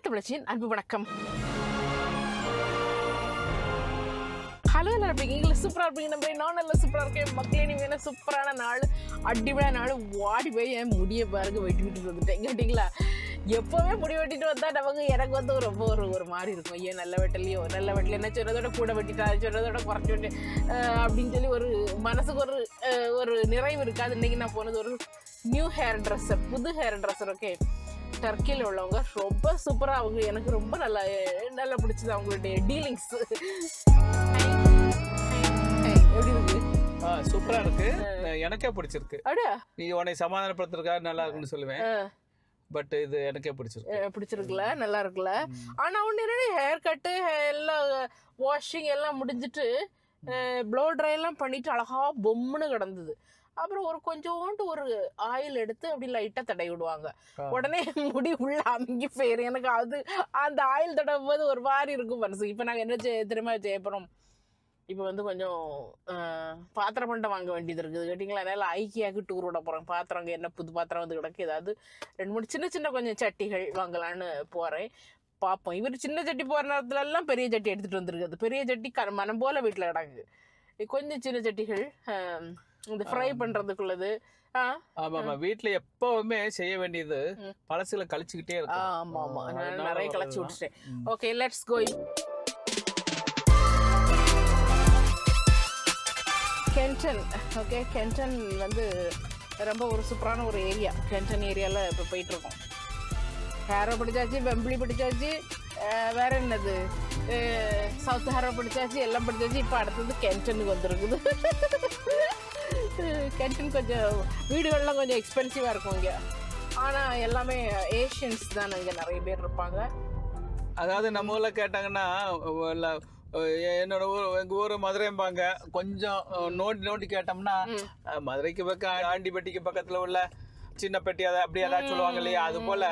தமிழச்சியின் அன்பு வணக்கம். ஹலோ, நல்லா இருப்பீங்க? இங்கிலீஷ் சூப்பராக இருப்பீங்க. நம்ம நான் நல்லா சூப்பராக இருக்கேன். மக்களே, நீங்கள் என்ன சூப்பரான நாள், அடிப்படையான நாள். வாடி போய் என் முடியை பாருங்க வெட்டிக்கிட்டு வந்துட்டேன் கேட்டிங்களா? எப்போவுமே முடி வெட்டிட்டு வந்தால் நமக்கு எனக்கு வந்து ரொம்ப ஒரு மாதிரி இருக்கும். ஏன் நல்ல வெட்டலையோ, நல்ல வெட்டல என்ன சொல்கிறதோட கூட வெட்டிட்டா, சொல்கிறதோட குறைச்சி விட்டு அப்படின்னு சொல்லி ஒரு மனசுக்கு ஒரு நிறைவு இருக்காது. இன்றைக்கி நான் போனது ஒரு நியூ ஹேர் ட்ரெஸ்ஸர், புது ஹேர் ட்ரெஸ்ஸர். ஓகே, டர்க்கியில் உள்ளவங்க ரொம்ப சூப்பராக, அவங்க எனக்கு ரொம்ப நல்லா பிடிச்சது அவங்களுடைய டீலிங்ஸ். எப்படி இருக்கு? சூப்பரா இருக்கு, எனக்கே பிடிச்சிருக்கு. நீ உன்னை சமாதானப்படுத்துறதுக்காக நல்லா இருக்குன்னு சொல்லுவேன், பட் இது எனக்கே பிடிச்சிருக்குல்ல, நல்லா இருக்குல்ல. ஆனா ஒண்ணு என்னன்னா, ஹேர் கட்டு எல்லாம் வாஷிங் எல்லாம் முடிஞ்சிட்டு ப்ளோ ட்ரை எல்லாம் பண்ணிட்டு அழகா பொம்முன்னு கிடந்தது. அப்புறம் கொஞ்சோண்டு ஒரு ஆயில் எடுத்து அப்படி லைட்டா தடவி விடுவாங்க, உடனே முடி உள்ள அமுங்கி போயிரு. எனக்கு அந்த ஆயில் தடவும் போது ஒரு மாதிரி இருக்கும் மனசு. இப்ப நாங்க என்ன திரும்ப செய்ய போறோம், இப்போ வந்து கொஞ்சம் பாத்திரம் பண்டம் வாங்க வேண்டியது இருக்குது கேட்டிங்களா? அதனால ஐக்கியாவுக்கு டூர் விட போகிறேன். பாத்திரம் அங்கே என்ன புது பாத்திரம் வந்து கிடக்கு, ஏதாவது 2-3 சின்ன கொஞ்சம் சட்டிகள் வாங்கலான்னு போகிறேன். பார்ப்போம். இவர் சின்ன சட்டி போகிற நேரத்துலலாம் பெரிய சட்டி எடுத்துகிட்டு வந்துருக்குது. பெரிய சட்டி மனம் போல் வீட்டில் கிடக்கு. கொஞ்சம் சின்ன சட்டிகள் இந்த ஃப்ரை பண்ணுறதுக்குள்ளது. ஆமாம், வீட்டில் எப்பவுமே செய்ய வேண்டியது பழசுல கழிச்சுக்கிட்டே இருக்கு. ஆமாம் ஆமாம், நான் நிறைய கழிச்சு விட்டுட்டேன். Okay, let's go. கென்டன். ஓகே, கென்டன் வந்து ரொம்ப ஒரு சூப்பரான ஒரு ஏரியா. கென்டன் ஏரியாவில் இப்போ போயிட்டுருக்கோம். ஹேரோ படித்தாச்சு, வெம்பிளி படித்தாச்சு, வேற என்னது சவுத் ஹேரோ படித்தாச்சு, எல்லாம் படித்தாச்சு. இப்போ அடுத்தது கென்டனுக்கு வந்துருக்குது. கென்டன் கொஞ்சம் வீடுகள்லாம் கொஞ்சம் எக்ஸ்பென்சிவாக இருக்கும் இங்கே. ஆனால் எல்லாமே ஏஷியன்ஸ் தான் இங்கே நிறைய பேர் இருப்பாங்க. அதாவது நம்ம ஊரில் கேட்டாங்கன்னா, என்னோட ஊர், எங்க ஊர் மதுரைம்பாங்க. கொஞ்சம் நோண்டி கேட்டோம்னா, மதுரைக்கு பக்கம் ஆண்டிப்பட்டிக்கு பக்கத்துல உள்ள சின்ன பெட்டி அதை அப்படி ஏதாவது சொல்லுவாங்க இல்லையா? அது போல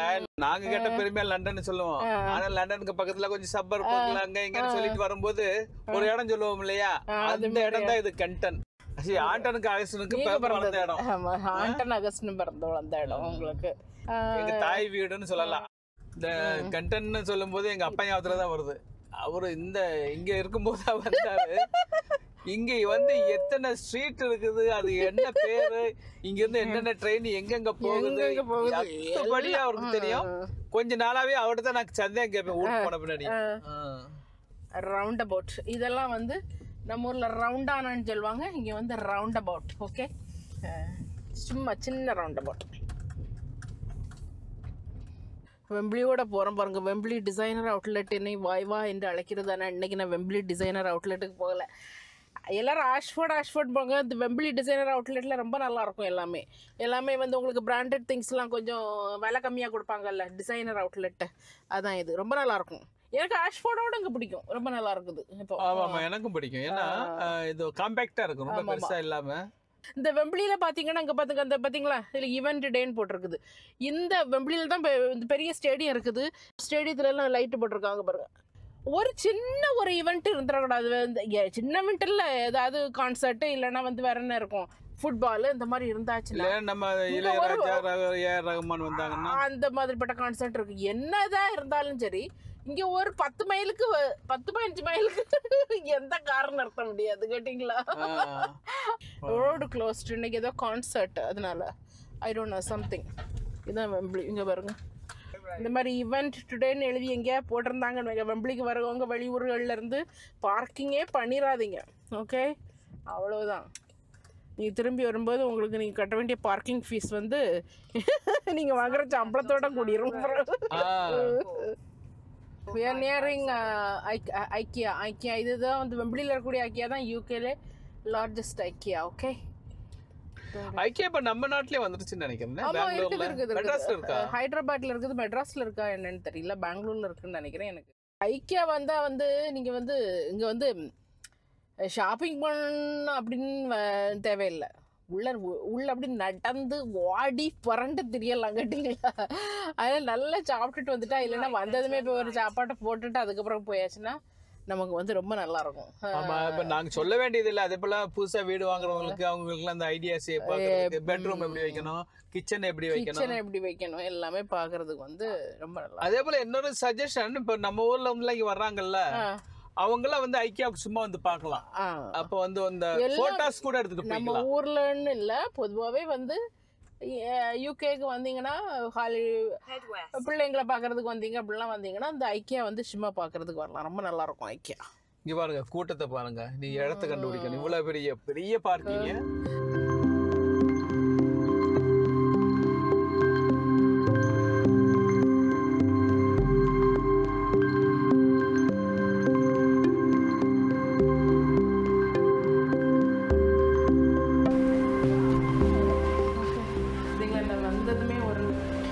நாங்க கேட்ட பெருமையா லண்டன் சொல்லுவோம். ஆனா லண்டனுக்கு பக்கத்துல கொஞ்சம் சப்பர் பக்கத்துல அங்க இங்கன்னு சொல்லிட்டு வரும்போது ஒரு இடம் சொல்லுவோம் இல்லையா? அந்த இடம் தான் இது கென்டன். ஆண்டனுக்கு அகஸ்டனுக்கு பிறந்த இடம். ஆண்டன் அகஸ்டன் பிறந்த வளர்ந்த இடம் உங்களுக்கு. எங்க தாய் வீடுன்னு சொல்லலாம். இந்த கென்டன் சொல்லும் போது எங்க அப்பா ஞாபகத்துல தான் வருது. அவரு இங்க இருக்கும்போது வந்தாரு. இங்க வந்து எத்தனை ஸ்ட்ரீட் இருக்குது, அது என்ன பேரு, இங்க இருந்து என்னென்ன ட்ரெயின் எங்கெங்க போகுது அப்படியே அவருக்கு தெரியும். கொஞ்ச நாளாவே அவர்கிட்ட தான் நான் சந்தேகம் கேட்பேன் ஊருக்கு போன பின்னாடி. ரவுண்ட் அபவுட் இதெல்லாம் வந்து நம்ம ஊர்ல ரவுண்டானான்னு சொல்லுவாங்க, இங்க வந்து ரவுண்ட் அபவுட். ஓகே, சும்மா சின்ன ரவுண்ட் அபவுட். வெம்பிளியோட போகிறோம் பாருங்க. வெம்பிளி டிசைனர் அவுட்லெட் என்னை வாய்வா என்று அழைக்கிறது. ஆனால் இன்றைக்கி நான் வெம்பிளி டிசைனர் அவுட்லெட்டுக்கு போகலை. எல்லோரும் ஆஷ்ஃபோர்ட் போங்க. இந்த வெம்பிளி டிசைனர் அவுட்லெட்டில் ரொம்ப நல்லாயிருக்கும். எல்லாமே வந்து உங்களுக்கு பிராண்டட் திங்ஸ்லாம் கொஞ்சம் விலை கம்மியாக கொடுப்பாங்கல்ல, டிசைனர் அவுட்லெட்டு. அதான் இது ரொம்ப நல்லாயிருக்கும். எனக்கு ஆஷ்ஃபோர்டோட இங்கே பிடிக்கும், ரொம்ப நல்லா இருக்குது. இப்போ ஆமாம், எனக்கும் பிடிக்கும். ஏன்னா இது காம்பேக்டாக இருக்கும், ரொம்ப பெருசாக இல்லாமல். இந்த வெம்பிளியில் பார்த்தீங்கன்னா, இங்கே பார்த்துங்க, அந்த பார்த்தீங்களா இதில் ஈவெண்ட் டேன்னு போட்டிருக்குது. இந்த வெம்பிளியில் தான் பெரிய ஸ்டேடியம் இருக்குது. ஸ்டேடியத்துலலாம் லைட்டு போட்டிருக்காங்க பாருங்க. ஒரு சின்ன ஒரு ஈவெண்ட் இருந்துடக்கூடாது. சின்ன ஈவெண்ட் இல்லை, ஏதாவது கான்சர்ட்டு இல்லைன்னா வந்து வேற என்ன இருக்கும், ஃபுட்பால் இந்த மாதிரி இருந்தாச்சுன்னா, நம்ம ரஹ்மான் வந்தாங்கன்னா அந்த மாதிரிப்பட்ட கான்சர்ட் இருக்கு. என்னதான் இருந்தாலும் சரி, இங்க ஒரு 10 மைலுக்கு 10-15 மைலுக்கு எந்த காரணம் நிறுத்த முடியாது கேட்டிங்களா? Road closed. இன்னைக்கு ஏதோ கான்சர்ட், அதனால ஐ டோன்ட் நோ சம்திங். இதுதான் வெம்பிளி. இங்கே பாருங்க, இந்த மாதிரி ஈவெண்ட் டுடேன்னு எழுதி எங்கேயா போட்டிருந்தாங்கன்னு வெம்பிளிக்கு வரவங்க வெளியூர்கள்ல இருந்து பார்க்கிங்கே பண்ணிடாதீங்க. ஓகே, அவ்வளோதான். நீங்கள் திரும்பி வரும்போது உங்களுக்கு நீங்கள் கட்ட வேண்டிய பார்க்கிங் ஃபீஸ் வந்து நீங்கள் வாங்குற சம்பளத்தோட கூடிரும். We are nearing IKEA. இதுதான் வந்து வெம்பிளியில் இருக்கக்கூடிய ஐக்கியா தான் யூகேல லார்ஜஸ்ட் ஐக்கியா. ஓகே, ஐக்கியா இப்போ நம்ம நாட்டிலே வந்துருச்சுன்னு நினைக்கிறேன். ஹைதராபாத்ல இருக்குது, மெட்ராஸ்ல இருக்கா என்னன்னு தெரியல, பெங்களூர்ல இருக்குன்னு நினைக்கிறேன். எனக்கு ஐக்கியா வந்தா வந்து நீங்க வந்து இங்க வந்து ஷாப்பிங் பண்ண அப்படின்னு தேவையில்லை. உள்ள அப்படி நடந்து வாடி பரண்டு தெரியலாம் கேட்டீங்களா? அதனால நல்லா சாப்பிட்டுட்டு வந்துட்டா, இல்லைன்னா வந்ததுமே இப்போ ஒரு சாப்பாட்டை போட்டுட்டு அதுக்கப்புறம் போயாச்சுன்னா நமக்கு வந்து ரொம்ப நல்லா இருக்கும். ஆமா, இப்ப நாங்க சொல்ல வேண்டியது இல்ல. அதே போல புதுசா வீடு வாங்குறவங்களுக்கு அவங்களுக்கு அந்த ஐடியாஸ் பெட்ரூம் எப்படி வைக்கணும், கிச்சன் எப்படி வைக்கணும் எல்லாமே பாக்குறதுக்கு வந்து ரொம்ப நல்லா. அதே போல இன்னொரு சஜஷன், இப்ப நம்ம ஊர்ல வந்து இங்க வர்றாங்கல்ல, அவங்களாம் வந்து ஐக்கியாவுக்கு சும்மா வந்து பார்க்கலாம். அப்ப வந்து அந்த போட்டோஸ் கூட எடுத்துட்டு போய்க்கலாம். நம்ம ஊர்லன்னு இல்ல, பொதுவாவே வந்து யூகேக்கு வந்தீங்கன்னா பிள்ளைங்களை பாக்குறதுக்கு வந்தீங்க அப்படிலாம் வந்தீங்கன்னா இந்த ஐக்கியா வந்து சும்மா பாக்குறதுக்கு வரலாம். ரொம்ப நல்லா இருக்கும் ஐக்கியா. இங்க பாருங்க, கூட்டத்தை பாருங்க, நீ இடத்த கண்டுபிடிக்கணும். இவ்வளவு பெரிய பெரிய பார்க்கிங்க.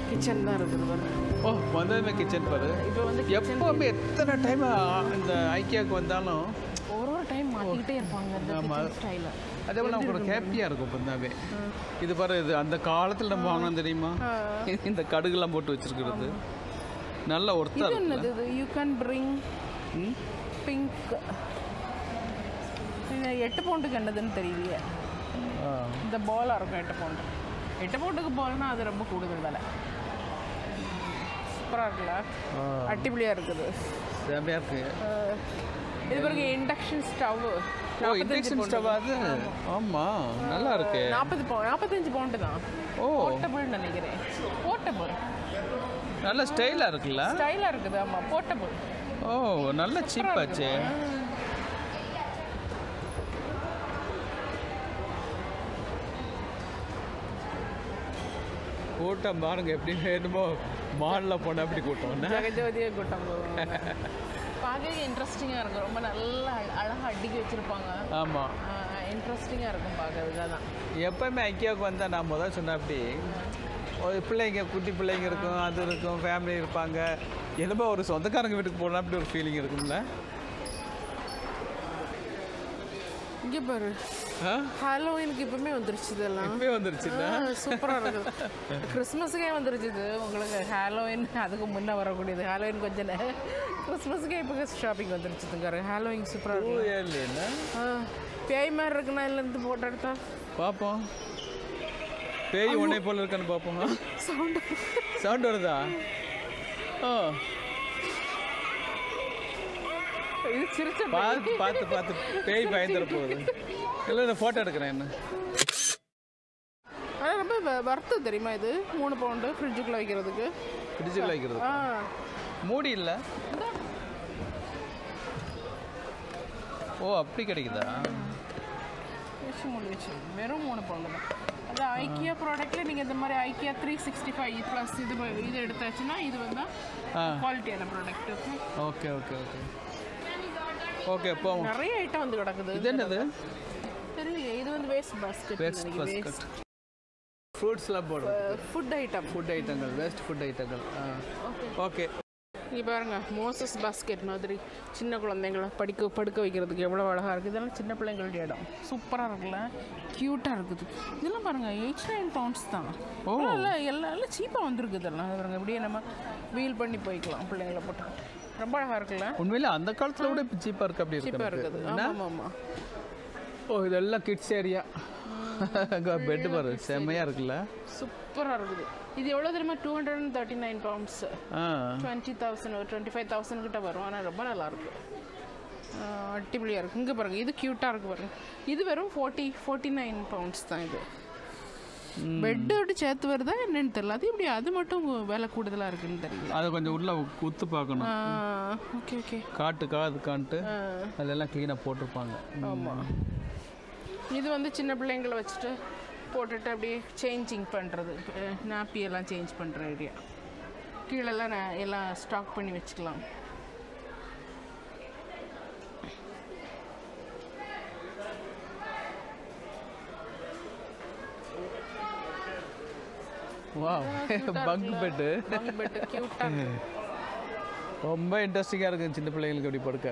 கிச்சன் தான் இருக்குது பாரு. ஓ, வந்ததுமே கிச்சன் பாரு. இப்போ வந்து எப்பவுமே எத்தனை டைம் இந்த ஐக்கியாவுக்கு வந்தாலும் ஒரு டைம் மாற்றிக்கிட்டே இருப்பாங்க இந்த ஸ்டைல. அதே போல் நமக்கு ஒரு ஹாப்பியாக இருக்கும் இப்போதாவே. இது பாரு, இது அந்த காலத்தில் நம்ம வாங்கினோம் தெரியுமா, இந்த கடுகுலாம் போட்டு வச்சிருக்கிறது. நல்ல ஒர்த்தா இருக்குது. இது யூ கேன் பிரிங் பிங்க். இது 8 பவுண்டுக்கு என்னதுன்னு தெரியலையே. இந்த பாலாக இருக்கும் 8 பவுண்டு. 8 பவுண்டுக்கு பால்னா அது ரொம்ப கூடுதல் விலை. சூப்பராக இருக்குல்ல, அட்டிபுளியாக இருக்குது, செமையாக இருக்கு. இது பிறகு இண்டக்ஷன் ஸ்டவ். இண்டக்ஷன் ஸ்டவ் அது. ஆமாம், நல்லா இருக்கு. 45 பவுண்டு தான். போர்ட்டபிள் நினைக்கிறேன். போர்ட்டபிள் நல்ல ஸ்டைலாக இருக்குல்ல. ஸ்டைலாக இருக்குது. ஆமாம், போர்ட்டபிள். ஓ, நல்ல சீப் ஆச்சு. கூட்டம் பாருங்க, எப்படி வேணுமோ மாலில் போனால் எப்படி கூட்டம், ஜெகஜோதியாக கூட்டம் போகும். பார்க்க இன்ட்ரெஸ்டிங்காக இருக்கும். ரொம்ப நல்லா அழகாக அடுக்கி வச்சுருப்பாங்க. ஆமாம், இன்ட்ரெஸ்டிங்காக இருக்கும் பார்க்கறதுக்காக தான். எப்போவுமே ஐக்கியாவுக்கு வந்தால் நான் முதல் சொன்ன அப்படி ஒரு பிள்ளைங்க, குட்டி பிள்ளைங்க இருக்கும், அது இருக்கும், ஃபேமிலி இருப்பாங்க. என்னமோ ஒரு சொந்தக்காரங்க வீட்டுக்கு போனால் அப்படி ஒரு ஃபீலிங் இருக்கும்ல. இங்கே பாரு, ஹாலோவீனுக்கு இப்பவுமே வந்துருச்சு. இதெல்லாம் இப்பவே வந்துருச்சுன்னா சூப்பராக இருக்குது. கிறிஸ்மஸுக்கே வந்துருச்சு இது உங்களுக்கு. ஹாலோவீன் அதுக்கு முன்னே வரக்கூடியது. ஹாலோவீன் கொஞ்சம் கிறிஸ்மஸுக்கே இப்போ ஷாப்பிங் வந்துருச்சுங்க. ஹாலோவீன் சூப்பராக இருக்கு. பேய் மாதிரி இருக்குன்னா இதுலேருந்து ஃபோட்டோ எடுத்தா பார்ப்போம். பேய் உன்னை போல இருக்கான்னு பார்ப்போம். சவுண்ட் வருதா? ஓ, இது சிரிச்ச பார்த்து பார்த்து பார்த்து பேய் பயந்துட போகுது. இல்லை, நான் ஃபோட்டோ எடுக்கிறேன். என்ன ஆனால் ரொம்ப வர்த்து தெரியுமா இது? 3 பவுண்டு ஃப்ரிட்ஜுக்குள்ளே வைக்கிறதுக்கு. ஃப்ரிட்ஜுக்குள்ளே வைக்கிறது மூடி இல்லை. ஓ, அப்படி கிடைக்குதா? முடிச்சு வெறும் 3 பவுண்டு தான். அது ஐக்கியா ப்ராடக்ட்டில் நீங்கள் இந்த மாதிரி ஐக்கியா 365 ப்ளஸ் இது எடுத்தாச்சுன்னா இது வந்து குவாலிட்டியான product. Okay okay okay okay. இப்போ நிறைய ஐட்டம் வந்து கிடக்குது. இது என்னது தெரியல. இது வந்து வேஸ்ட் பாஸ்கெட். ஃப்ரூட்ஸ்லாம் போடுறது. ஃபுட் ஐட்டங்கள், வேஸ்ட் ஃபுட் ஐட்டங்கள். ஓகே. இங்கே பாருங்க, மோசஸ் பாஸ்கெட் மாதிரி சின்ன குழந்தைங்களை படுக்க வைக்கிறதுக்கு எவ்வளோ அழகாக இருக்குது. இதெல்லாம் சின்ன பிள்ளைங்களுடைய இடம். சூப்பராக இருக்குல்ல, க்யூட்டாக இருக்குது. இதெல்லாம் பாருங்கள் 89 பவுண்ட்ஸ் தான். ஓ, எல்லாம் சீப்பாக வந்துருக்கு. இதெல்லாம் பாருங்க, இப்படியே நம்ம வீல் பண்ணி போய்க்கலாம் பிள்ளைங்களை போட்டு. ரொம்ப அழகாக இருக்குல்ல. உண்மையிலே அந்த காலத்தில் கூட சீப்பாக இருக்குது. அப்படி சீப்பாக இருக்குது. ஆமாம் ஆமாம். ஓ, இதெல்லாம் கிட்ஸ் ஏரியா. பெட்டு பாரு, செம்மையாக இருக்குல்ல, சூப்பராக இருக்குது. இது எவ்வளோ தெரியுமா? 239 பவுண்ட்ஸ். 20,000 25,000 கிட்ட வரும். ஆனால் ரொம்ப நல்லாயிருக்கு, அட்டிபுளியாக இருக்குது. இங்கே பாருங்கள், இது க்யூட்டாக இருக்குது பாருங்கள். இது வெறும் 49 பவுண்ட்ஸ் தான். இது பெட்டோடு சேர்த்து வருதா என்னன்னு தெரியல. அது இப்படி அது மட்டும் விலை கூடுதலாக இருக்குன்னு தெரியல. அதை கொஞ்சம் உள்ள குத்து பார்க்கணும். Okay okay. காட்டு அதெல்லாம் க்ளீனாக போட்டிருப்பாங்க. ஆமாம். இது வந்து சின்ன பிள்ளைங்களை வச்சுட்டு போட்டுட்டு அப்படியே சேஞ்சிங் பண்ணுறது, நாப்பியெல்லாம் சேஞ்ச் பண்ணுற ஏரியா. கீழெல்லாம் எல்லாம் ஸ்டாக் பண்ணி வச்சுக்கலாம். வாவ், பங்க் பெட்டு கியூட்டா ரொம்ப இன்ட்ரெஸ்டிங்காக இருக்குது சின்ன பிள்ளைங்களுக்கு அப்படி படுக்க.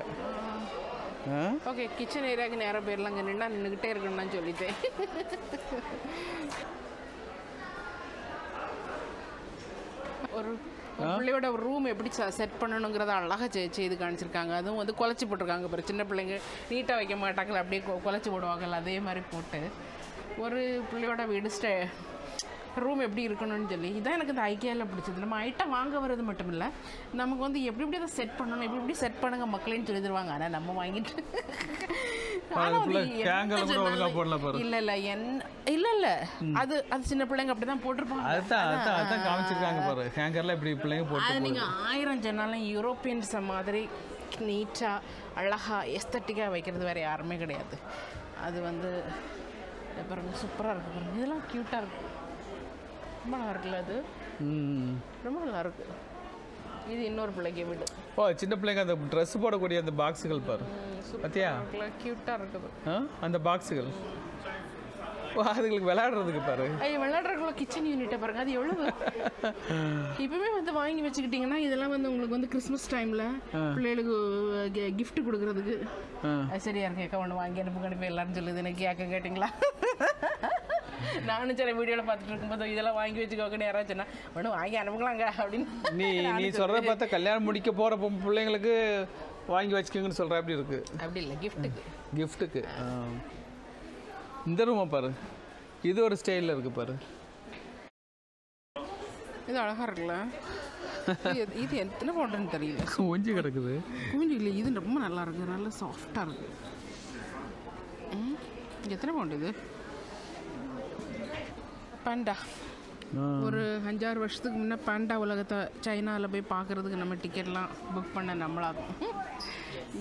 ஓகே, கிச்சன் ஏரியாவுக்கு நேரம் போயிடலாம். அங்கே நின்றுக்கிட்டே இருக்குன்னு நான் சொல்லிட்டேன். ஒரு பிள்ளையோட ரூம் எப்படி செட் பண்ணணுங்கிறத அழகாக செய்து காமிச்சிருக்காங்க. அதுவும் வந்து குலைச்சி போட்டிருக்காங்க. அப்புறம் சின்ன பிள்ளைங்க நீட்டாக வைக்க மாட்டாங்களா, அப்படியே குலைச்சி போடுவாங்கல்ல, அதே மாதிரி போட்டு ஒரு பிள்ளையோட வீடு ரூம் எப்படி இருக்கணும்னு சொல்லி. இதான் எனக்கு இந்த ஐக்கியாவில் பிடிச்சது. நம்ம ஐட்டம் வாங்க வர்றது மட்டும் இல்லை, நமக்கு வந்து எப்படி எப்படி அதை செட் பண்ணணும், எப்படி செட் பண்ணுங்க மக்களேன்னு சொல்லி தருவாங்க. ஆனால் நம்ம வாங்கிட்டு இல்ல அது சின்ன பிள்ளைங்க அப்படிதான் போட்டிருப்பாங்க. நீங்க 1000 சொன்னாலும் யூரோப்பியன்ஸ் மாதிரி நீட்டா அழகா எஸ்தட்டிக்கா வைக்கிறது வேற யாருமே கிடையாது. அது வந்து பாருங்க சூப்பரா இருக்கு பாருங்க. இதெல்லாம் கியூட்டா இருக்கு, ரொம்ப நல்லா இருக்குல்ல, அது ரொம்ப நல்லா இருக்கு. இது இன்னொரு பிள்ளைக்கு வீடு. சின்ன பிள்ளைங்க அந்த ட்ரெஸ் போடக்கூடிய அந்த பாக்ஸுகள் பாரு, பத்தியா கியூட்டா இருக்குது அந்த பாக்ஸுகள். அதுங்களுக்கு விளையாடுறதுக்கு பாரு, விளையாடுறதுக்குள்ள கிச்சன் யூனிட்டை பாருங்க. அது எவ்வளவு இப்பவுமே வந்து வாங்கி வச்சுக்கிட்டீங்கன்னா இதெல்லாம் வந்து உங்களுக்கு வந்து கிறிஸ்மஸ் டைம்ல பிள்ளைகளுக்கு கிஃப்ட் கொடுக்கறதுக்கு சரியா இருக்கு. கேட்க ஒன்று வாங்கி அனுப்பி எல்லாரும் சொல்லுது. எனக்கு கேட்டீங்களா? நானும் சில வீடியோவில் பார்த்துட்டு இருக்கும்போது இதெல்லாம் வாங்கி வச்சுக்கோங்கன்னு யாராவது சொன்னா ஒன்று வாங்கி அனுப்புங்களாங்க அப்படின்னு. நீ சொல்கிறத பார்த்தா கல்யாணம் முடிக்க போகிற பிள்ளைங்களுக்கு வாங்கி வச்சுக்கோங்கன்னு சொல்கிற அப்படி இருக்கு. அப்படி இல்லை, கிஃப்ட்டுக்கு. இந்த ரூமை பாரு, இது ஒரு ஸ்டைலில் இருக்கு பாரு. இது அழகாக இருக்குல்ல. இது எத்தனை பவுண்டுன்னு தெரியல, கொஞ்சம் கிடக்குது. கொஞ்சம் இல்லை, இது ரொம்ப நல்லா இருக்கு, நல்லா சாஃப்டாக இருக்கு. எத்தனை பவுண்டு இது? பாண்டா. ஒரு 5-6 வருஷத்துக்கு முன்னே பாண்டா உலகத்தை சைனாவில் போய் பார்க்குறதுக்கு நம்ம டிக்கெட்லாம் புக் பண்ண நம்மளாகும்.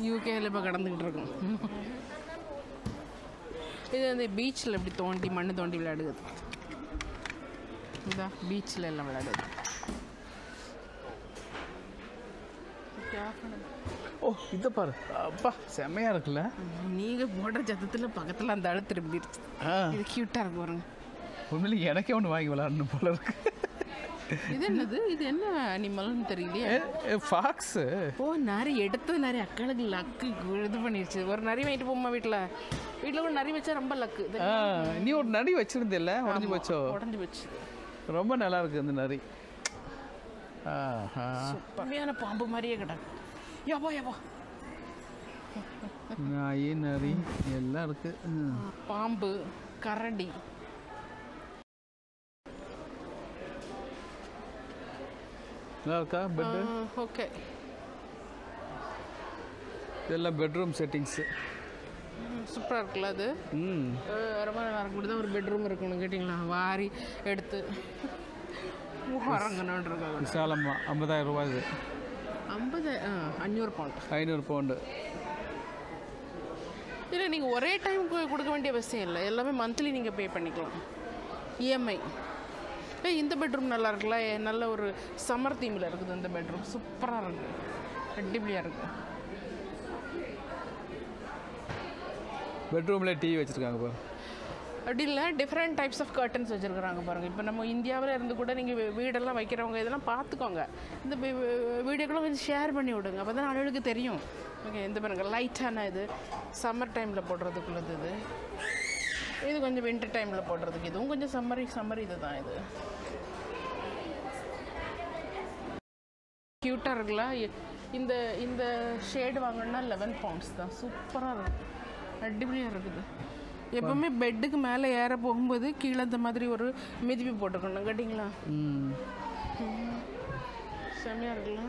யூகேயில் இப்போ கடந்துக்கிட்டு இருக்கோம். இது வந்து பீச்சில் இப்படி மண்ணு தோண்டி விளையாடுது. இதா பீச்சில் எல்லாம் விளையாடுது. இதை பாரு, அப்பா செம்மையாக இருக்குல்ல. நீங்கள் போடுற சத்தத்தில் பக்கத்தில் அந்த ஆள் திரும்பிடுச்சு. இது க்யூட்டாக இருக்கு பாருங்க. உண்மையிலே எனக்கே ஒன்று வாங்கி விளையாடணும் போல இருக்கு. இது என்னது? இது என்ன அனிமல்னு தெரியலையே. ஃபாக்ஸு. நிறைய எடுத்தது நிறைய அக்களுக்கு லக்கு இது பண்ணிடுச்சு. ஒரு நரி வாங்கிட்டு போமா வீட்டில் கூட நரி வச்சா ரொம்ப லக்கு. நீ ஒரு நரி வச்சிருந்தில்ல, உடஞ்சி போச்சோ? உடஞ்சி போச்சு. ரொம்ப நல்லா இருக்கு அந்த நரி. சூப்பரான பாம்பு மாதிரியே கிடக்கு. யப்பா நாய் நரி எல்லாம் இருக்கு. பாம்பு, கரடி. நல்லா இருக்கா பெட்? ஓகே. இதெல்லாம் பெட்ரூம் செட்டிங்ஸு. சூப்பராக இருக்குல்ல அது. ரொம்ப நல்லா இருக்கும். இப்படி தான் ஒரு பெட்ரூம் இருக்கணும் கேட்டிங்களா? வாரி எடுத்து உறங்கணுன்னு இருக்காங்க. விசாலமா 50,000 ரூபாய் இது. 500 பவுண்டு. 500 பவுண்டு. இல்லை, நீங்கள் ஒரே டைம் கொடுக்க வேண்டிய அவசியம் இல்லை. எல்லாமே மந்த்லி நீங்கள் பே பண்ணிக்கலாம், இஎம்ஐ. இந்த பெட்ரூம் நல்லா இருக்குல்ல, நல்ல ஒரு சம்மர் தீமில் இருக்குது இந்த பெட்ரூம். சூப்பராக இருக்குது, அடிப்படியாக இருக்குது. பெட்ரூமில் டிவி வச்சுருக்காங்க பாரு. அப்படி இல்லை, டிஃப்ரெண்ட் டைப்ஸ் ஆஃப் கர்டன்ஸ் வச்சுருக்குறாங்க பாருங்கள். இப்போ நம்ம இந்தியாவில் இருந்து கூட நீங்கள் வீடெல்லாம் வைக்கிறவங்க இதெல்லாம் பார்த்துக்கோங்க. இந்த வீடியோக்கெல்லாம் கொஞ்சம் ஷேர் பண்ணி விடுங்க, அப்போ தான் ஆளுகளுக்கு தெரியும். ஓகே, இந்த பாருங்கள் லைட்டான இது சம்மர் டைமில் போடுறதுக்குள்ளது. இது கொஞ்சம் வின்டர் டைமில் போடுறதுக்கு. இதுவும் கொஞ்சம் சம்மர் இது தான். இது க்யூட்டாக இருக்குல்ல. இந்த இந்த ஷேடு வாங்கணுன்னா 11 பவுண்ட்ஸ் தான். சூப்பராக இருக்குது, அடிப்படியாக இருக்குது. எப்பவுமே பெட்டுக்கு மேலே ஏற போகும்போது கீழே இந்த மாதிரி ஒரு மிதிப்பு போட்டுக்கணும் கேட்டிங்களா? செம்மையாக இருக்குல்ல.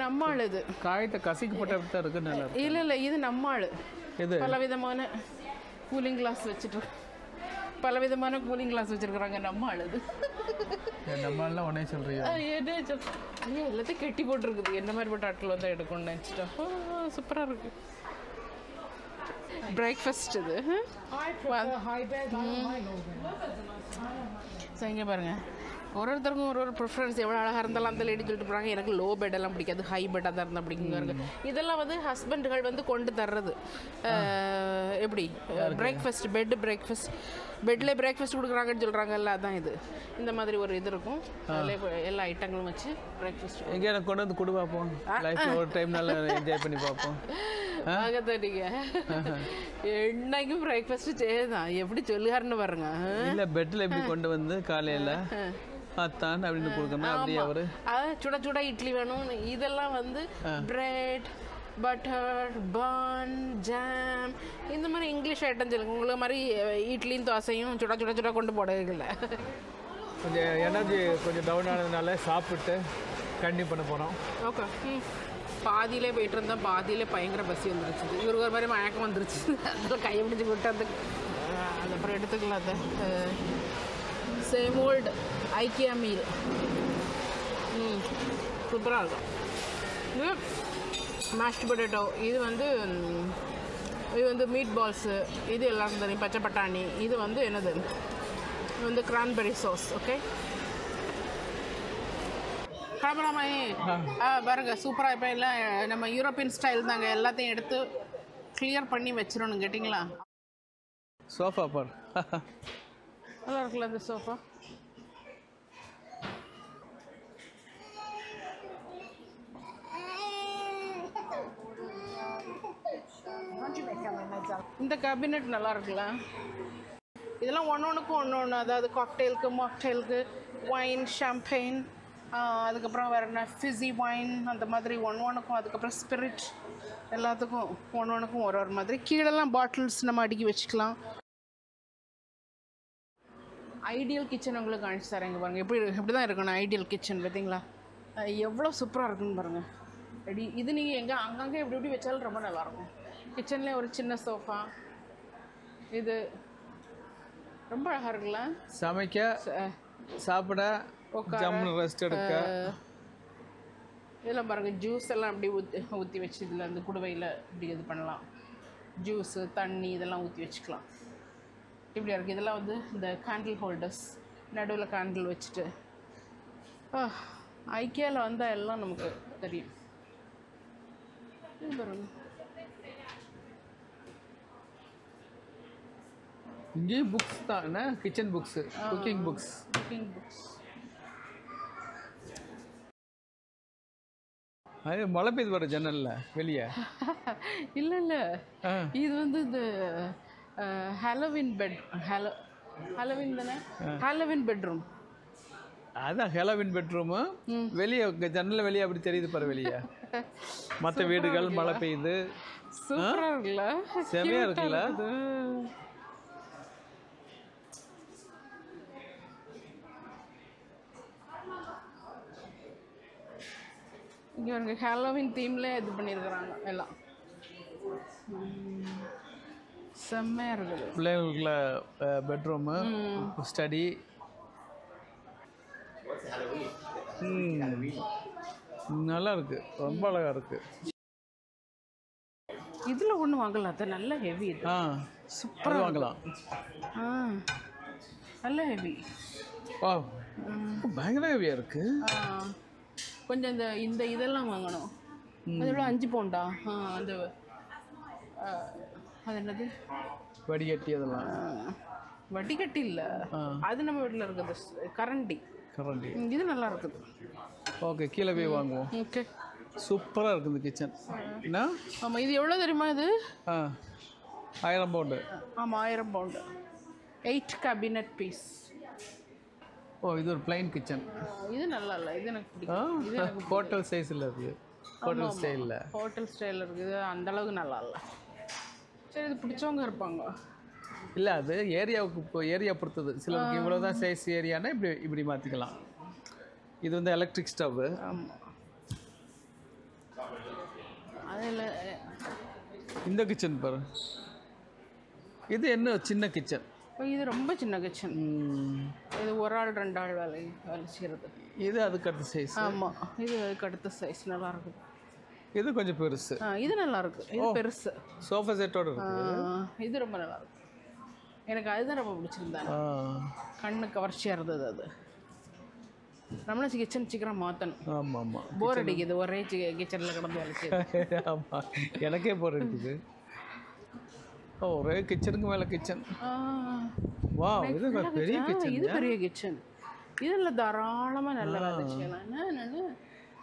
நம்ம ஆள் இது காயத்தை கசிக்கு போட்ட இருக்கு. நல்லா இல்லை இது நம்ம ஆள். பலவிதமான கூலிங் கிளாஸ் வச்சுட்டு பலவிதமான கூலிங் கிளாஸ் வச்சுருக்குறாங்க நம்ம ஆள். இது நம்ம ஆள்லாம் உடனே சொல்கிறீங்க. எல்லாத்தையும் கெட்டி போட்டிருக்குது. என்ன மாதிரி போட்டு ஆட்கள் வந்து எடுக்கணும்னு நினச்சிட்டோம். சூப்பராக இருக்குது. பிரேக்ஃபாஸ்ட் இது. இங்கே பாருங்கள், ஒருத்தருக்கும் ஒரு ப்ரிஃபரன்ஸ். எவ்வளோ அழகாக இருந்தாலும் அந்த லேடி சொல்லிட்டு போகிறாங்க, எனக்கு லோ பெட்டெல்லாம் பிடிக்காது, ஹை பெட்டாக தான் இருந்தால் பிடிக்குங்க. இதெல்லாம் வந்து ஹஸ்பண்டுகள் வந்து கொண்டு தர்றது. எப்படி பிரேக்ஃபாஸ்ட், பெட்டில் பிரேக்ஃபாஸ்ட் கொடுக்குறாங்கன்னு சொல்கிறாங்கல்ல, அதான் இது. இந்த மாதிரி ஒரு இது இருக்கும், அதில் எல்லா ஐட்டங்களும் வச்சு பிரேக்ஃபாஸ்ட். எங்கே எனக்கு கொண்டு வந்து கொடு பார்ப்போம். லைஃப்பில் ஒரு டைம் நல்லா என்ஜாய் பண்ணி பார்ப்போம். ஆகத்தீங்க என்னைக்கும் பிரேக்ஃபாஸ்ட் செய்யதான். எப்படி சொல்லுகாருன்னு பாருங்க. இல்லை, பெட்டில் எப்படி கொண்டு வந்து காலையில் அத்தான் அப்படின்னு கொடுக்கணும். அப்படியே அவரு சுட சுட இட்லி வேணும். இதெல்லாம் வந்து பிரெட், பட்டர், பன், ஜாம், இந்த மாதிரி இங்கிலீஷ் ஐட்டம் சொல்லுங்க. உங்களுக்கு மாதிரி இட்லியும் தோசையும் சுட சுட சுட கொண்டு போடவில்லை. கொஞ்சம் எனர்ஜி கொஞ்சம் டவுன் ஆனதுனால சாப்பிட்டு கண்டினியூ பண்ண போகிறோம். ஓகே. பாதியிலே போயிட்டு இருந்தோம். பாதியிலே பயங்கர பசி வந்துருச்சு. இவருக்கு ஒரு மாதிரி மயக்கம் வந்துருச்சு. அதில் கையை பிடிச்சி விட்டதுக்கு அதுக்கப்புறம் எடுத்துக்கலாம். அதை சேம் ஓல்டு ஐக்கியா மீல் சூப்பராக இருக்கும். இது மேஷ்டு பொட்டேட்டோ, இது வந்து மீட் பால்ஸு, இது எல்லாருக்கும் தெரியும். பச்சை பட்டாணி, இது வந்து என்னது, இது வந்து கிரான்பெரி சாஸ். ஓகே, கிளம்பலாமே. பாருங்க சூப்பராக. இப்போ எல்லாம் நம்ம யூரோப்பியன் ஸ்டைல் தாங்க. எல்லாத்தையும் எடுத்து கிளியர் பண்ணி வச்சிடணும். கேட்டிங்களா? சோஃபா பார் நல்லா இருக்குல்ல அந்த சோஃபா. இந்த கேபினெட் நல்லா இருக்குல்ல. இதெல்லாம் ஒன்றுக்கும் ஒன்று, அதாவது காக்டெயிலுக்கு, மாக்டெயிலுக்கு, ஒயின், ஷாம்பெயின், அதுக்கப்புறம் வேறு என்ன ஃபிஸி ஒயின், அந்த மாதிரி ஒன்றுக்கும். அதுக்கப்புறம் ஸ்பிரிட், எல்லாத்துக்கும் ஒன்றுக்கும் ஒரு மாதிரி. கீழெல்லாம் பாட்டில்ஸ் நம்ம அடுக்கி வச்சுக்கலாம். ஐடியல் கிச்சன் உங்களுக்கு காணிச்சு தரேன். இங்கே பாருங்கள் எப்படி தான் இருக்கணும் ஐடியல் கிச்சன். பார்த்தீங்களா எவ்வளோ சூப்பராக இருக்குன்னு பாருங்கள். ரெடி. இது நீங்கள் எங்கே அங்கங்கே எப்படி வச்சாலும் ரொம்ப நல்லாயிருக்கும். கிச்சன்லேயே ஒரு சின்ன சோஃபா, இது ரொம்ப அழகாக இருக்குல்ல. சமைக்க, சாப்பிட, ரெஸ்ட் எடுக்க. இதெல்லாம் பாருங்கள், ஜூஸ் எல்லாம் அப்படி ஊற்றி வச்சு இதில் அந்த குடுவையில் இப்படி இது பண்ணலாம். ஜூஸு, தண்ணி இதெல்லாம் ஊற்றி வச்சுக்கலாம். இப்படியா இருக்குது. இதெல்லாம் வந்து இந்த கேண்டில் ஹோல்டர்ஸ், நடுவில் கேண்டில் வச்சுட்டு. ஐக்கியாவில் வந்தால் எல்லாம் நமக்கு தெரியும். இது பாருங்க, இங்கேயும் புக்ஸ் தான். என்ன கிச்சன் புக்ஸு, குக்கிங் புக்ஸ். அது மழை பெய்து வர ஜன்னல்ல வெளியே. இல்லை இது வந்து இந்த ஹாலோவின் ஹாலோவின் தானே, ஹாலோவின் பெட்ரூம். அதான் ஹாலோவின் பெட்ரூமு. வெளியே ஜன்னல் வெளியே அப்படி தெரியுது பாரு வெளியே. மற்ற வீடுகள் மழை பெய்யுது. சூப்பராக இருக்குல்ல, செமையாக இருக்குல்ல. இங்கே பாருங்க, ஹாலோவின் தீமில் இது பண்ணியிருக்கிறாங்க எல்லாம். செம்மையாக இருக்குது. பிள்ளைங்களுக்குள்ள பெட்ரூமு, ஸ்டடி. நல்லா இருக்கு, ரொம்ப அழகா இருக்கு. இதில் ஒன்று வாங்கலாம், அது நல்ல ஹெவி. இது சூப்பராக வாங்கலாம். நல்ல ஹெவி. பயங்கர ஹெவியாக இருக்கு. கொஞ்சம் இந்த இதெல்லாம் வாங்கணும். அதோட 5 பவுண்டா. அந்த அது என்னது, வடிகட்டி. அதெல்லாம் வடிகட்டி இல்லை, அது நம்ம வீட்டில் இருக்குது கரண்டி. இது நல்லா இருக்குது. ஓகே, கீழே போய் வாங்குவோம். ஓகே, சூப்பராக இருக்குது இந்த கிச்சன். என்ன? ஆமாம், இது எவ்வளோ தெரியுமா? இது 1000 பவுண்டு. ஆமாம், 1000 பவுண்டு. 8 cabinet piece. இது ஒரு பிளைன் கிச்சன். இது நல்லா இல்லை, இது எனக்கு பிடிக்கும். இது எனக்கு ஹோட்டல் சைஸில் இருக்குது, ஹோட்டல் ஸ்டைலில். ஹோட்டல் ஸ்டைலில் இருக்குது, அந்தளவுக்கு நல்லா இல்லை. சரி, இது பிடிச்சவங்க இருப்பாங்க. இல்லை, அது ஏரியாவுக்கு ஏரியா பொறுத்தது. சிலருக்கு இவ்வளோ தான் சைஸ் ஏரியானா இப்படி மாற்றிக்கலாம். இது வந்து எலக்ட்ரிக் ஸ்டவ்வு. ஆமாம், அதில் இந்த கிச்சன் பாரு. இது என்ன சின்ன கிச்சன். இது ரொம்ப சின்ன கிச்சன். இது ஒரு ஆள் 2 ஆள் வேலை செய்கிறது. இது அதுக்கு அடுத்த சைஸ். ஆமாம், இது அதுக்கு அடுத்த சைஸ். நல்லா இருக்குது. இது கொஞ்சம் பெருசு. இது நல்லா இருக்கு. இது பெருசு, சோஃபா செட்டோட இருக்கு. இது ரொம்ப நல்லா இருக்கு. எனக்கு அதுதான் ரொம்ப பிடிச்சிருந்தாங்க. கண்ணு கவர்ச்சியாக இருந்தது அது. நம்மளும் கிச்சன் சீக்கிரம் மாற்றணும். ஆமாம் ஆமாம், போர் அடிக்குது ஒரே கிச்சனில் கிடந்து வேலை செய்யுது. ஆமாம், எனக்கே போர் அடிக்குது. ஒரே கிச்சனுக்கு மேலே கிச்சன். வா, இது பெரிய கிச்சன். இது பெரிய கிச்சன். இதில் தாராளமாக நல்ல வேலை செய்யலாம். என்ன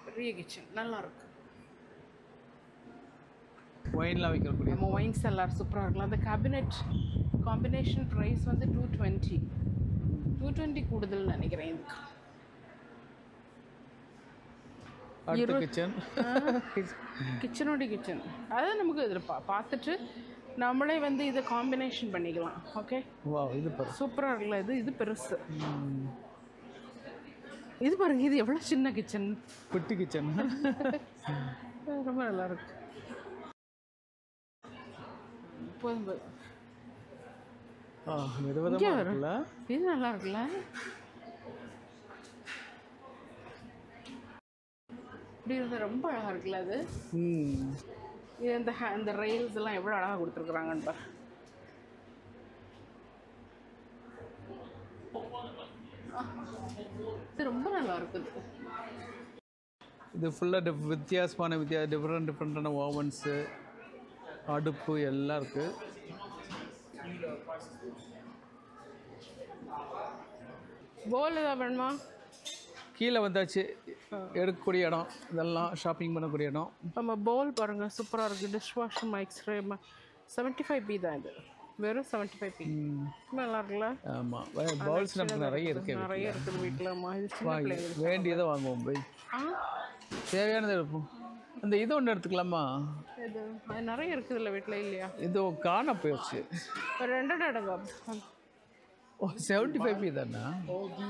பெரிய கிச்சன், நல்லா இருக்கு. ஒயின்லாம் வைக்கக்கூடிய நம்ம ஒயின் செல்லார் சூப்பராக இருக்கலாம். அந்த கேபினெட் காம்பினேஷன் ப்ரைஸ் வந்து 220 கூடுதல் நினைக்கிறேன். இதுக்கு அடுத்து கிச்சன். கிச்சனோட கிச்சன் அதான் நமக்கு இதில் பார்த்துட்டு நம்மளே வந்து இதை காம்பினேஷன் பண்ணிக்கலாம். ஓகே, இது சூப்பராக இருக்குல்ல. இது பெருசு. இது பாருங்க, இது எவ்வளோ சின்ன கிச்சன், குட்டி கிச்சன். ரொம்ப நல்லா இருக்கு. இது நல்லா இருக்குல்ல. இப்படி இருந்தால் ரொம்ப அழகாக இருக்குல்ல அது. இது இந்த ரெயில்ஸ் எல்லாம் எவ்வளோ அழகாக கொடுத்துருக்குறாங்கன்னு பாரு. இது ரொம்ப நல்லா இருக்குது. இது ஃபுல்லாக வித்தியாசமான டிஃப்ரெண்டான ஓவன்ஸு, அடுப்பு எல்லாம் இருக்குது. போல் ஏதாவது வேணுமா? கீழே வந்தாச்சு, எடுக்கக்கூடிய இடம், இதெல்லாம் ஷாப்பிங் பண்ணக்கூடிய இடம். நம்ம பவுல் பாருங்கள், சூப்பராக இருக்குது. டிஷ் வாஷர் மைக்ஸ்ரே 75p தான். இது வெறும் 75p. நல்லா இருக்குல்ல. ஆமாம், பவுல்ஸ் நமக்கு நிறைய இருக்குது வீட்டில். வேண்டியதை வாங்குவோம் போய், தேவையானதை எடுப்போம். அந்த இது ஒன்று எடுத்துக்கலாமா? இது அது நிறைய இருக்குது இல்லை வீட்டில், இல்லையா? இது காண போயிடுச்சு. 2 இடங்க. 75p தானே.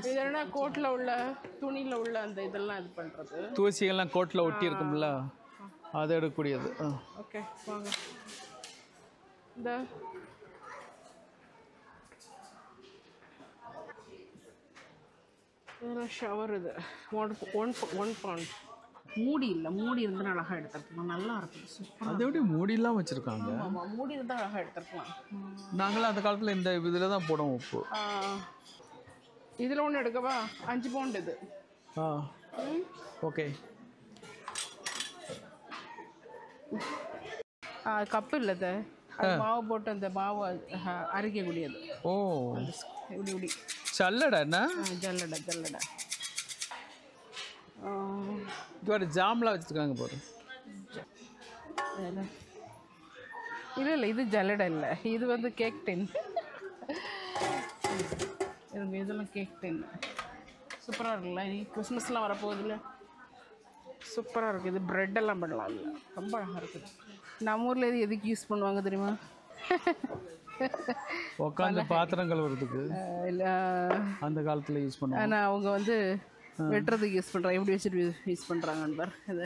இது என்ன கோட்டில் உள்ள துணியில் உள்ள அந்த இதெல்லாம் இது பண்ணுறது, தூசிகள்லாம் கோட்டில் ஒட்டி இருக்கும்ல, அதை எடுக்கக்கூடியது. ஓகே, வாங்க. இந்த இதெல்லாம் ஷவர். இது 1 pound. மூடி இல்லை, மூடி இருந்தால் அழகாக எடுத்துருக்கலாம். நல்லா இருக்கும், சூப்பராக. அதை எப்படி மூடிலாம் வச்சுருக்காங்க? ஆமாம், மூடி இருந்தால் அழகாக எடுத்துருக்கலாம். நாங்களாம் அந்த காலத்தில் இந்த இதில் தான் போடுவோம் உப்பு. இதில் ஒன்று எடுக்கவா? 5 pound இது. ஓகே. கப்பு இல்லை, மாவு போட்டு அந்த மாவு அரைக்கக்கூடியது. ஓ, இப்படி இப்படி சல்லடை என்ன? ஜல்லடை. இது ஜாம்லாம் வச்சுருக்காங்க பாரு. இல்லை, இது ஜல்லடை இல்லை, இது வந்து கேக் டின். இதெல்லாம் கேக் டின். சூப்பராக இருக்குல்ல. நீ கிறிஸ்மஸ்லாம் வரப்போகுதுல்ல, சூப்பராக இருக்குது. இது ப்ரெட் எல்லாம் பண்ணலாம். இல்லை, ரொம்ப அழகாக இருக்குது. நம்ம ஊரில் இது எதுக்கு யூஸ் பண்ணுவாங்க தெரியுமா? உட்காந்து பாத்திரங்கள் வருதுக்கு. இல்லை, அந்த காலத்தில் யூஸ் பண்ணுவாங்க. ஆனால் அவங்க வந்து வெட்டுறதுக்கு யூஸ் பண்ணுறாங்க. எப்படி வச்சுட்டு யூஸ் பண்ணுறாங்கன்னு பார். இது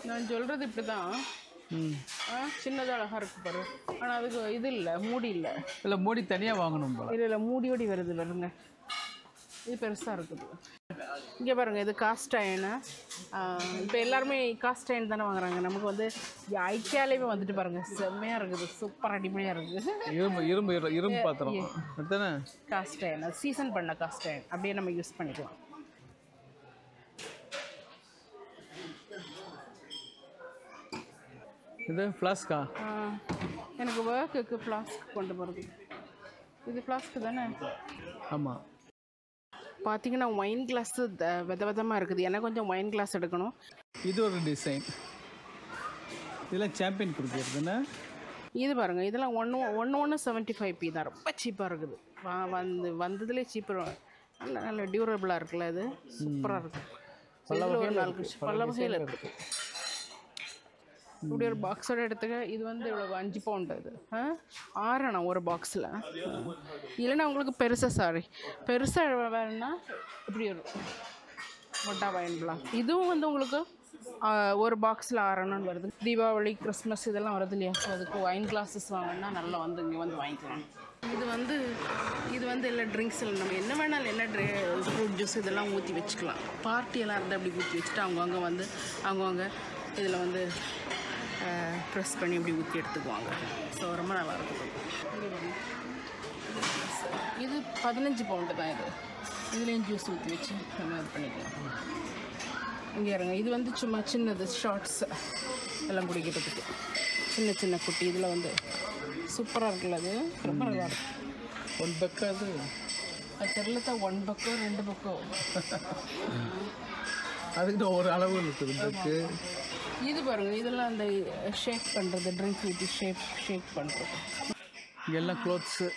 நான் சொல்கிறது இப்படி தான். சின்னதாக அழகாக இருக்குது பாரு. ஆனால் அதுக்கு இது இல்லை, மூடி இல்லை. இல்லை, மூடி தனியாக வாங்கணும் போல. இல்லை, மூடியோடி வருங்க. இது பெருசாக இருக்குது. இங்கே பாருங்கள், இது காஸ்ட் அயனு. இப்போ எல்லாருமே காஸ்ட் அயன் தானே வாங்குறாங்க. நமக்கு வந்து ஐக்கியாலேயுமே வந்துட்டு பாருங்கள், செம்மையாக இருக்குது, சூப்பர் அடிப்படையாக இருக்குது. இரும்பு பாத்திரம் தானே. காஸ்ட் அயன், அது சீசன் பண்ண காஸ்ட் அயன், அப்படியே நம்ம யூஸ் பண்ணிக்கலாம். இது ஃப்ளாஸ்கா? எனக்கு ஒர்க்குக்கு ஃப்ளாஸ்க் கொண்டு போகிறது. இது ஃப்ளாஸ்க்கு தானே? ஆமாம். பார்த்தீங்கன்னா ஒயின் கிளாஸ் விதமாக இருக்குது. எனக்கு கொஞ்சம் ஒயின் கிளாஸ் எடுக்கணும். இது ஒரு டிசைன். இதெல்லாம் சாம்பியன் கொடுக்குறதுன்னு. இது பாருங்கள், இதெல்லாம் ஒன்று 75p தான். ரொம்ப சீப்பாக இருக்குது. வந்ததுலேயே சீப்பாக, நல்ல டியூரபிளாக இருக்குல்ல. இது சூப்பராக இருக்குது. பல வகையில் இருக்குது. இப்படி ஒரு பாக்ஸோட எடுத்துக்க. இது வந்து இவ்வளோ 5 pound. இது 6 ஒரு பாக்ஸில். இல்லைன்னா உங்களுக்கு பெருசாக வேணும்னா இப்படி ஒரு மொட்டா வாங்கிக்கலாம். இதுவும் வந்து உங்களுக்கு ஒரு பாக்ஸில் 6 வருது. தீபாவளி, கிறிஸ்மஸ் இதெல்லாம் வருது இல்லையா? ஸோ அதுக்கு ஒயின் கிளாஸஸ் வாங்கினா நல்லா வந்து இங்கே வந்து வாங்கிக்கலாம். இது வந்து எல்லா ட்ரிங்க்ஸில் நம்ம என்ன வேணாலும், என்ன ஃப்ரூட் ஜூஸ் இதெல்லாம் ஊற்றி வச்சுக்கலாம். பார்ட்டியெல்லாம் இருந்தால் அப்படி ஊற்றி வச்சுட்டு அவங்கவுங்க இதில் வந்து ப்ரெஸ் பண்ணி இப்படி ஊற்றி எடுத்துக்குவாங்க. ஸோ ரொம்ப நல்லாயிருக்கும். இது 15 pound தான். இதுலேயும் ஜூஸ் ஊற்றி வச்சு நம்ம இது பண்ணிக்கலாம். இங்கே இருங்க, இது வந்து சும்மா சின்னது ஷார்ட்ஸ் எல்லாம் குடிக்கிறதுக்கு, சின்ன குட்டி. இதில் வந்து சூப்பராக இருக்குல்ல. அது ரொம்ப நல்லாயிருக்கும். 1 buck அது தெரியல தான். 1 buck 2 buck. அதுக்கு ஒரு அளவு இருக்குது. இது பாருங்கள், இதெல்லாம் அந்த ஷேக் பண்ணுறது, ட்ரிங்க் ஊற்றி ஷேக் பண்ணுறது. எல்லாம் க்ளோத்ஸு.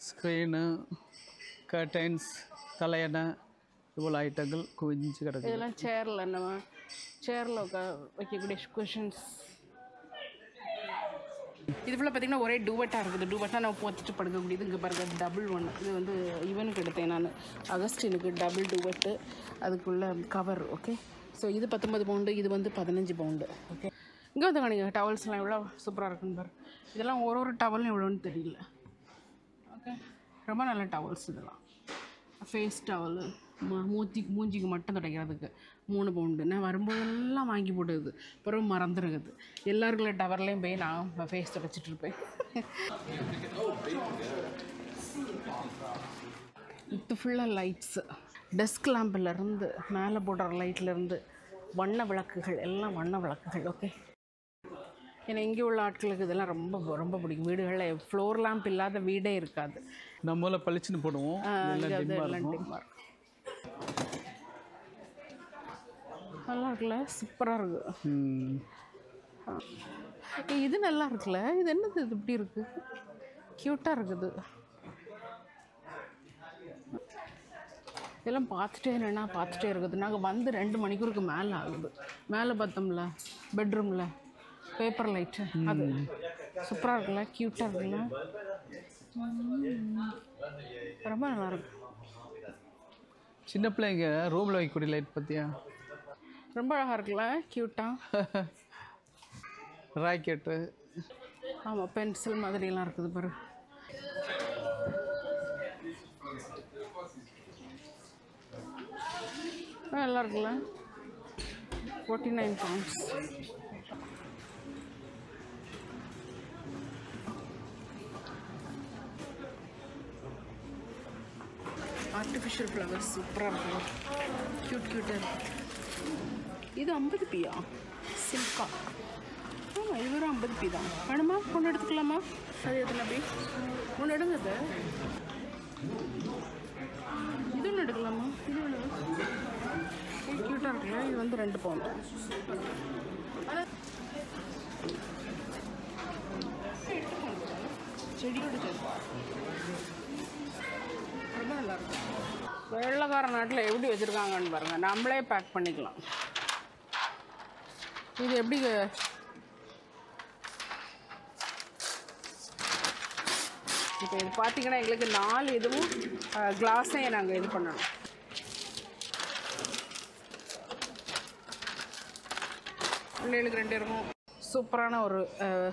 ஸ்க்ரீனு, கர்டைன்ஸ், தலையணை இவ்வளோ ஐட்டங்கள் குவிஞ்சு கிடக்கு. இதெல்லாம் சேரில் நம்ம சேரில் வைக்கக்கூடிய குஷன்ஸ். இது ஃபுல்லாக பார்த்திங்கன்னா ஒரே டூவெட்டாக இருக்குது. டூவெட்டாக நம்ம போத்துட்டு படுக்கக்கூடியது. இங்கே பாருங்கள் டபுள் ஒன்று. இது வந்து இவனுக்கு எடுத்தேன் நான், அகஸ்டினுக்கு டபுள் டூவெட்டு, அதுக்குள்ளே கவர். ஓகே, ஸோ இது 19 பவுண்டு, இது வந்து 15 பவுண்டு. ஓகே, இங்கே வந்து காணிங்க டவல்ஸ்லாம் எவ்வளோ சூப்பராக இருக்குன்னு பாரு. இதெல்லாம் ஒரு டவலும் எவ்வளோன்னு தெரியல. ஓகே, ரொம்ப நல்ல டவல்ஸ் இதெல்லாம். ஃபேஸ் டவலு, மூஞ்சிக்கு மட்டும் துடைக்கிறதுக்கு 3 பவுண்டு. நான் வரும்போதெல்லாம் வாங்கி போட்டுது, அப்புறம் மறந்துடுது. எல்லாருக்குள்ள டவர்லேயும் போய் நான் ஃபேஸ் துடைச்சிட்ருப்பேன். இது ஃபுல்லாக லைட்ஸு, டெஸ்க் லேம்பிலேருந்து மேலே போடுற லைட்லேருந்து வண்ண விளக்குகள், எல்லாம் வண்ண விளக்குகள். ஓகே, ஏன்னா இங்கே உள்ள ஆட்களுக்கு இதெல்லாம் ரொம்ப ரொம்ப பிடிக்கும். வீடுகளில் ஃப்ளோர் லேம்ப் இல்லாத வீடே இருக்காது. நம்மள பளிச்சுன்னு போடுவோம், எல்லாம் நல்லா இருக்குல்ல, சூப்பராக இருக்கு. இது நல்லா இருக்குல்ல, இது என்னது இது இப்படி இருக்கு, க்யூட்டாக இருக்குது. இதெல்லாம் பார்த்துட்டே இல்லைன்னா பார்த்துட்டே இருக்குது. நாங்கள் வந்து 2 மணிக்கூருக்கு மேலே ஆகுது. மேலே பார்த்தோம்ல பெட்ரூமில் பேப்பர் லைட்டு, அது சூப்பராக இருக்குல்ல, க்யூட்டாக இருக்குல்ல, ரொம்ப நல்லாயிருக்கு. சின்ன பிள்ளைங்க ரூமில் வைக்கக்கூடிய லைட் பார்த்தியா, ரொம்ப அழகாக இருக்குல்ல, க்யூட்டாக. ராக்கெட்டு, ஆமாம், பென்சில் மாதிரிலாம் இருக்குது பாரு. நல்லா இருக்குல்ல, 49 pounds. ஆர்டிஃபிஷியல் ஃப்ளவர்ஸ் சூப்பராக இருக்கும், க்யூட்டாக இருக்குது. இது 50 பையா சில்கா. ஆமாம், இது வெறும் 50 பை தான். வேணுமா ஒன்று எடுத்துக்கலாமா? அது எத்தனை பை? ஒன்று எடுங்க. இது ஒன்று எடுக்கலாமா? இது ஒன்று க்யூட்டாக இருக்குல்ல. இது வந்து 2 பவுண்டு. செடியோடு ரொம்ப நல்லாயிருக்கும். வெள்ளைக்கார நாட்டில் எப்படி வச்சுருக்காங்கன்னு பாருங்கள். நம்மளே பேக் பண்ணிக்கலாம். இது எப்படி இப்போ இது பார்த்தீங்கன்னா எங்களுக்கு 4 இதுவும் கிளாஸே நாங்கள் இது பண்ணணும். பிள்ளைகளுக்கு 2 இருக்கும். சூப்பரான ஒரு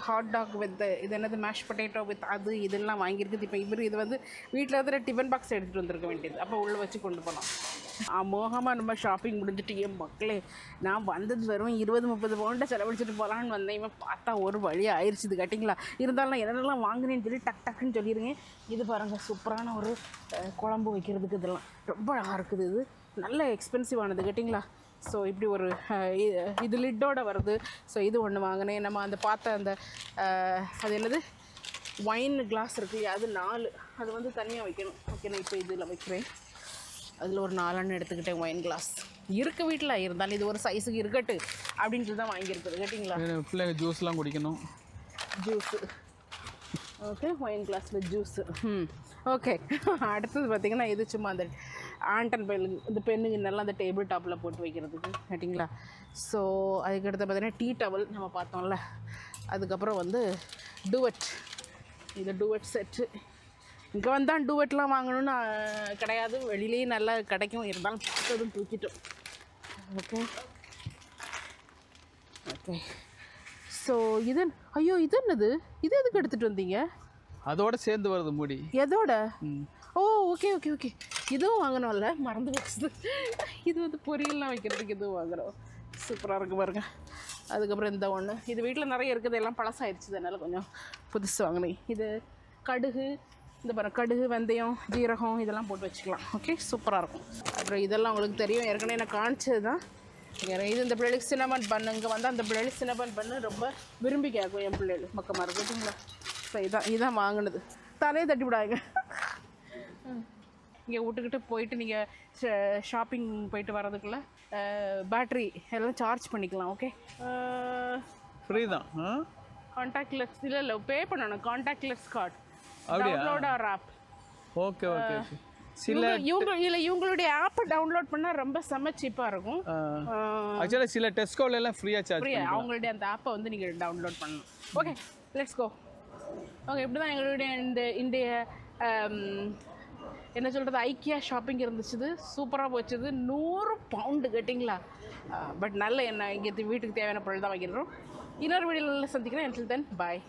ஹாட் டாக் வித் இது என்னது மேஷ் பொட்டேட்டோ வித் அது இதெல்லாம் வாங்கியிருக்குது. இப்போ இவர் இது வந்து வீட்டில் இருக்கிற டிஃபன் பாக்ஸ் எடுத்துகிட்டு வந்திருக்க வேண்டியது. அப்போ உள்ளே வச்சு கொண்டு போகலாம். அமோகமாக நம்ம ஷாப்பிங் முடிஞ்சிட்டு என் மக்களே, நான் வந்தது வெறும் 20-30 பவுண்டை செலவழிச்சிட்டு போகலான்னு வந்தேன். இவன் பார்த்தா ஒரு வழியாக ஆயிடுச்சு. இது கட்டிங்களா இருந்தாலும் நான் என்னென்னலாம் வாங்கினேன்னு சொல்லி டக்குன்னு சொல்லிடுங்க. இது பாருங்கள், சூப்பரான ஒரு குழம்பு வைக்கிறதுக்கு இதெல்லாம் ரொம்ப அழகாக இருக்குது. இது நல்ல எக்ஸ்பென்சிவானது கட்டிங்களா. ஸோ இப்படி ஒரு இது லிட்டோடு வருது. ஸோ இது ஒன்று வாங்கினேன். நம்ம அந்த பார்த்த அந்த அது என்னது ஒயின் கிளாஸ் இருக்குது, அது 4, அது வந்து தனியாக வைக்கணும். ஓகே, நான் இப்போ இதில் வைக்கிறேன். அதில் ஒரு 4 எடுத்துக்கிட்டேன். ஒயின் கிளாஸ் இருக்க வீட்டில் இருந்தாலும் இது ஒரு சைஸுக்கு இருக்கட்டு அப்படின்ட்டு தான் வாங்கியிருக்குது கேட்டிங்களா. பிள்ளைங்க ஜூஸ்லாம் குடிக்கணும், ஜூஸு. ஓகே, ஒயின் கிளாஸில் ஜூஸு. ஓகே, அடுத்தது பார்த்திங்கன்னா இது சும்மா அந்த ஆண்டன் பெல் இந்த பெண்ணுக்கு நல்லா அந்த டேபிள் டாப்பில் போட்டு வைக்கிறதுக்கு கேட்டிங்களா. ஸோ அதுக்கடுத்து பார்த்திங்கன்னா டீ டவல் நம்ம பார்த்தோம்ல. அதுக்கப்புறம் வந்து டூவெட், இது டூவெட் செட்டு. இங்கே வந்தால் டூவெட்லாம் வாங்கணும்னு கிடையாது, வெளியிலேயே நல்லா கிடைக்கும். இருந்தாலும் பார்த்ததும் தூக்கிட்டோம். Okay okay. ஸோ இது ஐயோ, இது என்னது? இது எதுக்கு எடுத்துகிட்டு வந்தீங்க? அதோட சேர்ந்து வருது முடி. எதோட? ஓ ஓகே ஓகே ஓகே. இதுவும் வாங்கணும்ல, மறந்து போச்சு. இது வந்து பொரியல்லாம் வைக்கிறதுக்கு இதுவும் வாங்குகிறோம். சூப்பராக இருக்குது பாருங்க. அதுக்கப்புறம் இந்த ஒன்று, இது வீட்டில் நிறைய இருக்குது, எல்லாம் பழசாயிடுச்சு, அதனால் கொஞ்சம் புதுசு வாங்கினேன். இது கடுகு, இந்த பாருங்க கடுகு, வெந்தயம், ஜீரகம் இதெல்லாம் போட்டு வச்சுக்கலாம். ஓகே, சூப்பராக இருக்கும். அப்புறம் இதெல்லாம் உங்களுக்கு தெரியும், ஏற்கனவே நான் காணிச்சது தான். இது இந்த பிள்ளைகளுக்கு சின்னமன் பண்ணு, இங்கே வந்து அந்த பிள்ளைகளுக்கு சின்னமன் பண்ணு ரொம்ப விரும்பி கேட்கும் என் பிள்ளைகள் பக்கமாக இருக்குங்களா. ஸோ இதான் வாங்கினது. தலையை தட்டி விடாங்க. இங்கே விட்டுக்கிட்டு போயிட்டு நீங்கள் ஷாப்பிங் போயிட்டு வர்றதுக்குள்ளே பேட்ரி எல்லாம் சார்ஜ் பண்ணிக்கலாம். ஓகே, ஃப்ரீ தான். கான்டாக்ட்லெஸ் இல்லை பே பண்ணணும். Contactless card download or app. Okay okay சில இவங்களுடைய ஆப்பை டவுன்லோட் பண்ணால் ரொம்ப செம்ம சீப்பாக இருக்கும். ஆக்சுவலாக சில டெஸ்கோல எல்லாம் ஃப்ரீயாக சார்ஜ் ஃப்ரீயாக அவங்களுடைய அந்த ஆப்பை வந்து நீங்கள் டவுன்லோட் பண்ணணும். Okay let's go. ஓகே இப்படி தான் எங்களுடைய இந்த என்ன சொல்கிறது ஐக்கியா ஷாப்பிங் இருந்துச்சு. சூப்பராக போச்சுது. 100 பவுண்டு கேட்டிங்களா? பட் நல்ல என்ன இங்கே வீட்டுக்கு தேவையான பொருள் தான் வாங்கிடுறோம். இன்னொரு வீடியோவில் சந்திக்கிறேன். until then bye.